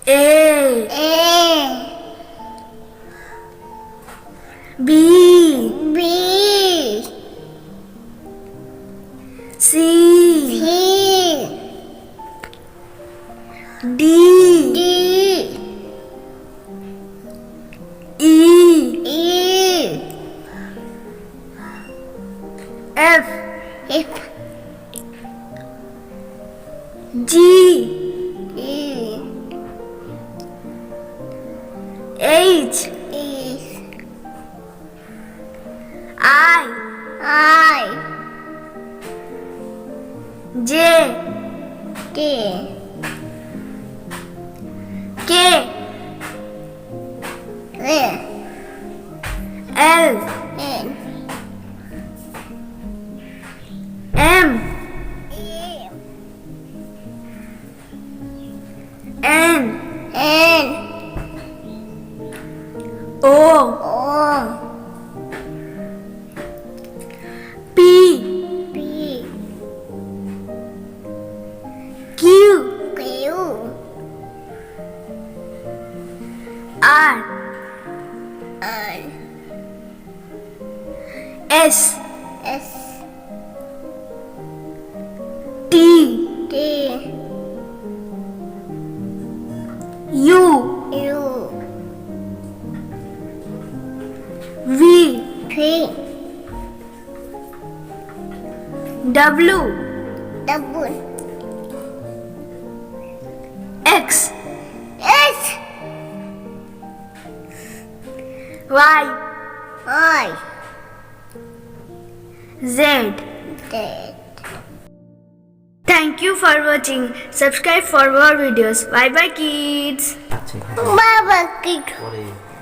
A B C D E F G H I J K L M N O P Q R S T U V W X Y Z. Thank you for watching. Subscribe for more videos. Bye bye kids. Bye bye kids.